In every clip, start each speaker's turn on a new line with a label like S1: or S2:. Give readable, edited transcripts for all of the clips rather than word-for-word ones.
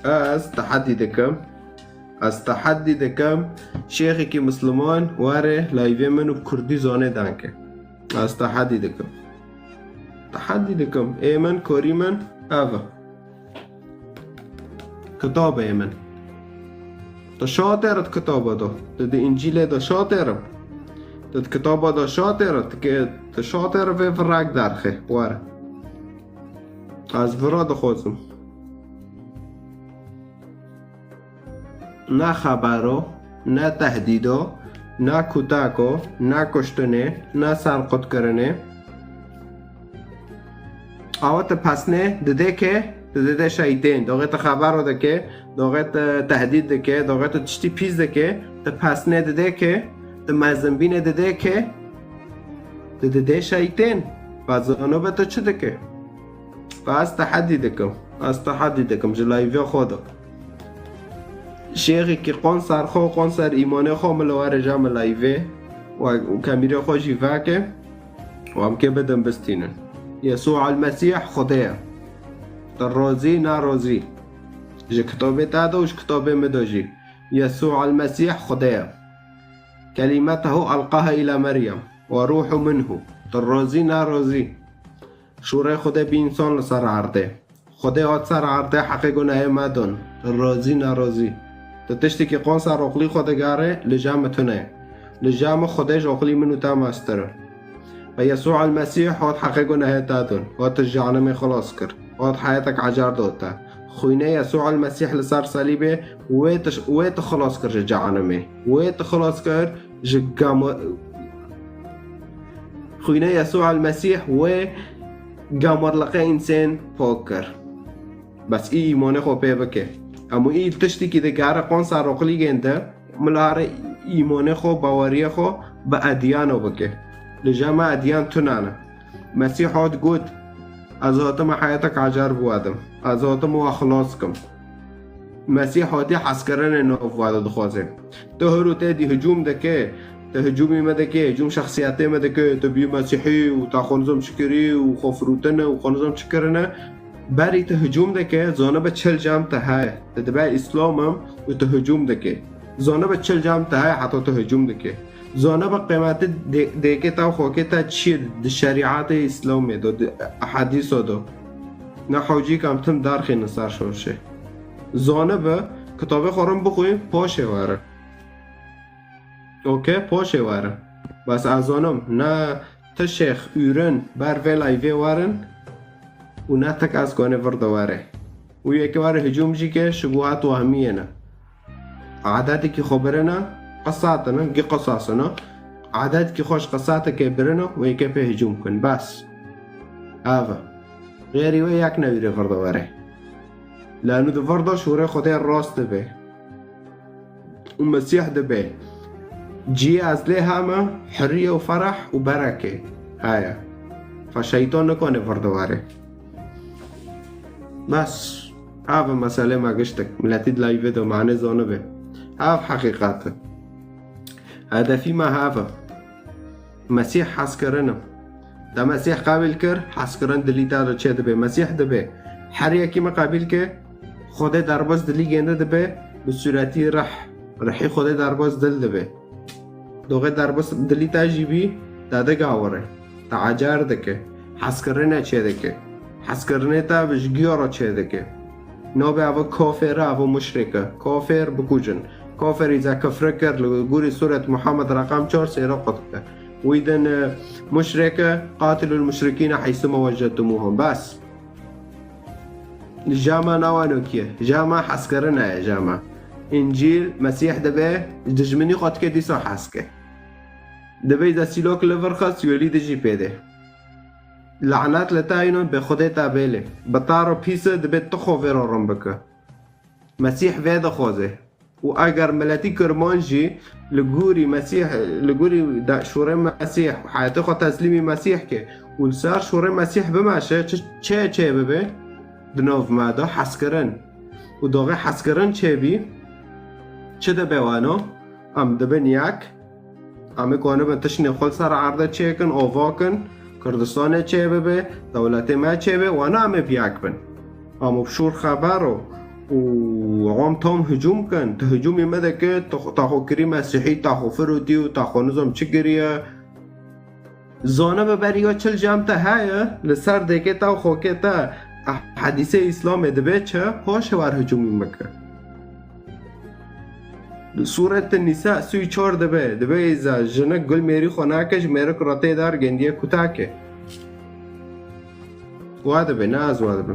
S1: از تحدي دكم شيخي كي مسلمان واره لايفي منو بكردي زانه دانكه از تحدي دكم ايمن كوريمن افا كتاب ايمن شاطر كتابه ده انجيل ده شاطر كتابه ده شاطر شاطر في فراق درخه واره از فراد خوزم نه خبرو نه تهدیدو نه کتاکو نه کشتنه نه سرقط کرنه آوات پسنه دده که دده شایدین داغت خبر ده که داغت تهدید ده که داغت تشتی پیز ده که پسنه دده که مزنبین دده که دده شایدین بازانو بتا چه ده که از تحدي دكم جلايفي خودو شيخي كي قنصر إيماني خو ملوار جام لايفي وكاميرا خو جيفاكي وهم كي بدن بستينن يسوع المسيح خدايا الروزي ناروزي جي كتابي تادو وش كتابي مدوجي يسوع المسيح خدايا كلمته ألقاها إلى مريم وروح منه الروزي ناروزي شوره خدا بی انسان لسر عرده خدا هات سر عرده حقیق و نهی مدن رازی نرازی تو تشتی که قان سر اقلی خدا گره لجمع تونه لجمع خداش اقلی منو تام استره و یسوع المسیح هات حقیق و نهی دادن هات جهنم خلاص کر هات حیاتک عجر داده خوینه یسوع المسیح لسر صلیبه ویت خلاص کر جهنمه ویت خلاص کر خوینه یسوع المسیح و قامر لقى إنسان فوكر بس إيمانه خو بيبكي أما تشتي كده كاره قان سارقلي جنده ملاره إيمانه خو باوريه خو بأديانه بكي لجمع أديان تنانا مسيح هاد قد أزهاتم حياتك عجر بوادم أزهاتم وخلاصكم مسيح هادي حسكرن إنه بوادم دخوازه تهرو تادي هجوم دكي هجومي مدكي هجوم شخصياتي مدكي تبي مسيحي وتاخونزم شكري وخفروتنا وخونزم شكرنا باري تهجوم دكي زانا بتشل جام تهاي تتبع اسلامم وتهجوم دكي زانا بتشل جام تهاي حتى تهجوم دكي زانا بقيمات دكي تا خوكي تا تشير الشريعات الاسلامي دو احاديث دو نحوجي كم تم دارخي نصار شوشه زانا با كتاب خورم بخوي باشه واره اوكي پاشه وارن بس از آنم نه تشیخ ایران بر ولایوی وارن و نه تک از گانه ورد واره و یکی واره هجوم جی که شبوهات وهمیه نه عادتی که خبره نه قصات نه گی قصاص نه عادتی که خوش قصات که برنه و یکی به هجوم کن بس آفا غیری و یک نویره ورد واره لانو دو ورده شوره خدا راست به و مسیح ده جي أزلي هما حرية وفرح وبركة هايا فالشيطان نكون فردواره بس هذا مسألة ما قشتك ملاتيد لاي فيديو معنا زانبه هذا حقيقته هدفي ما هذا مسيح حس كرنا ده مسيح قابل كر حس كرن دلي تارو چه دبه مسيح دبه حرية كي ما قابل که خود درباز دلي گنده دبه بصورتي رحي خود درباز دل دبه دوغه درباس دلی تاجیبی داده گاوره تا عجار دکه حس کرنه چه دکه حس کرنه تا بجگیارا چه دکه نابه او کافره او مشرکه کافر بکوجن کافر ایزا کفره کر لگوری سورة محمد رقم 4 سیرا قطبه ویدن مشرکه قاتل المشرکین حیثما وجدتموهم بس جامع نوانو کیه جامع حس کرنه جامع انجيل مسيح دبه دجمني قد كدي سو حسكه دبه اذا سيلوك لفرخص يولي دجي بيده لعنات لتاينون بخده تابله بطارو بيسه دبه تخو فيرو رمبكه مسيح فيدا خوزه و اگر ملتي كرمانجي لغوري مسيح لغوري دا شوري مسيح حياته خو تسليمي مسيح كه ولسار شوري مسيح بماشه چه ببه دنوف مادا حسكرن و داغه حسكرن چه بي چه ده بوانو ام دبن یک ام کانو بنتشنی خل سر عرضه چه کن آوا کن کردستان چه به دولت ما چه به وانا ام بیاک بن ام بشور خبرو و مقام تام هجوم کن تا هجومی مده که تا خو کری مسیحی تا خو فرودی و تا خو نظام چگریه زانه ببری یا چل جمع تا هایه لسر دیگه تا خو که تا حدیث اسلام دبه چه پاشه ور هجومی مکه سورت النساء سوی 4 دبه ایزا جنک گل میری خوناکش میرک راته دار گندیه کتاکه وادبه ناز وادبه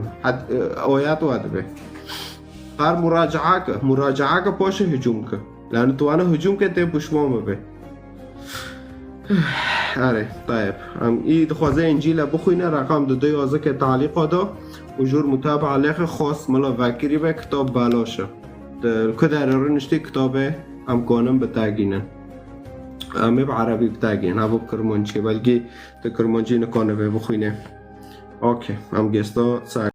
S1: آیات وادبه هر مراجعه که پاشه هجوم که لانه تو انا هجوم که تی پشمام به آره طيب ای دخوازه انجیل بخوینه رقم 2 که تعلیق دا و جور متابعه لیخ خاص ملا وکری به کتاب بالاشه که در رو نشتی کتابه هم کنم بتاگینن همه به عربی بتاگین هم کرمانچی بلکه کرمانچی نکنه بخوینه اوکی هم گستا